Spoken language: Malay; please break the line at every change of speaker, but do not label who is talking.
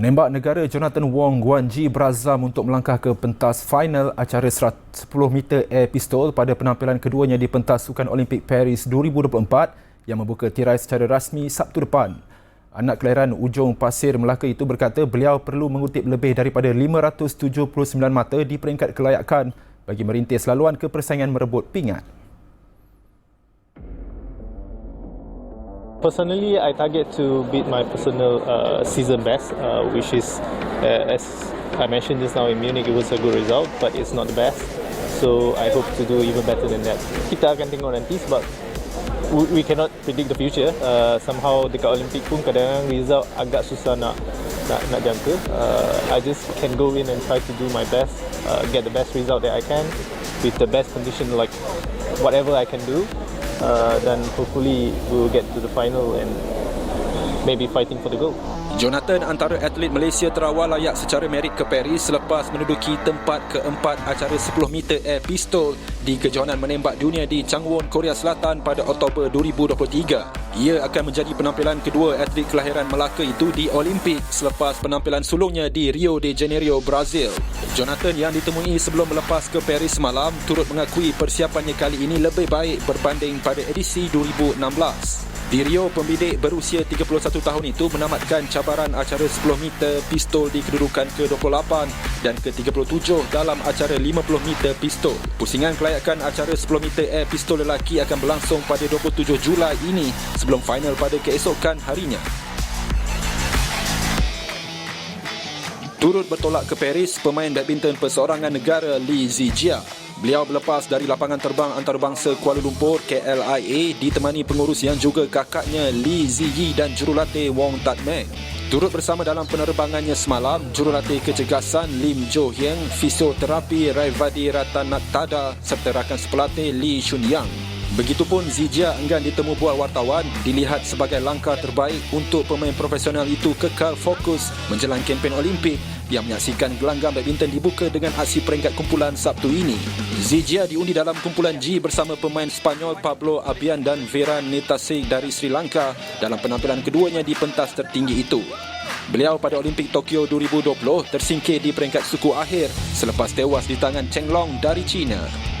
Penembak negara Johnathan Wong Guanjie berazam untuk melangkah ke pentas final acara 10 meter air pistol pada penampilan keduanya di pentas Sukan Olimpik Paris 2024 yang membuka tirai secara rasmi Sabtu depan. Anak kelahiran Ujung Pasir Melaka itu berkata beliau perlu mengutip lebih daripada 579 mata di peringkat kelayakan bagi merintis laluan ke persaingan merebut pingat.
Personally, I target to beat my personal season best, which is, as I mentioned just now in Munich, it was a good result, but it's not the best. So I hope to do even better than that. Kita akan tengok nanti sebab we cannot predict the future. Somehow dekat Olimpik pun kadang-kadang result agak susah nak jangka. I just can go in and try to do my best, get the best result that I can with the best condition, like whatever I can do. Dan hopefully we'll get to the final and maybe fighting for the gold.
Johnathan antara atlet Malaysia terawal layak secara merit ke Paris selepas menduduki tempat keempat acara 10 meter air pistol di kejohanan menembak dunia di Changwon, Korea Selatan pada Oktober 2023. Ia akan menjadi penampilan kedua atlet kelahiran Melaka itu di Olimpik selepas penampilan sulungnya di Rio de Janeiro, Brazil. Johnathan yang ditemui sebelum melepas ke Paris semalam turut mengakui persiapannya kali ini lebih baik berbanding pada edisi 2016. Di Rio, pembidik berusia 31 tahun itu menamatkan cabaran acara 10 meter pistol di kedudukan ke-28 dan ke-37 dalam acara 50 meter pistol. Pusingan kelayakan acara 10 meter air pistol lelaki akan berlangsung pada 27 Julai ini sebelum final pada keesokan harinya. Turut bertolak ke Paris, pemain badminton perseorangan negara Lee Zijia. Beliau berlepas dari lapangan terbang antarabangsa Kuala Lumpur KLIA ditemani pengurus yang juga kakaknya Lee Ziyi dan jurulatih Wong Tat Meng. Turut bersama dalam penerbangannya semalam, jurulatih kecergasan Lim Jo Hieng, fisioterapi Raivadi Ratanaktada serta rakan sepelatih Lee Shun Yang. Begitupun Zijia enggan ditemu bual wartawan dilihat sebagai langkah terbaik untuk pemain profesional itu kekal fokus menjelang kempen Olimpik yang menyaksikan gelanggang badminton dibuka dengan aksi peringkat kumpulan Sabtu ini. Zijia diundi dalam kumpulan G bersama pemain Spanyol Pablo Abian dan Veran Netasik dari Sri Lanka dalam penampilan keduanya di pentas tertinggi itu. Beliau pada Olimpik Tokyo 2020 tersingkir di peringkat suku akhir selepas tewas di tangan Cheng Long dari China.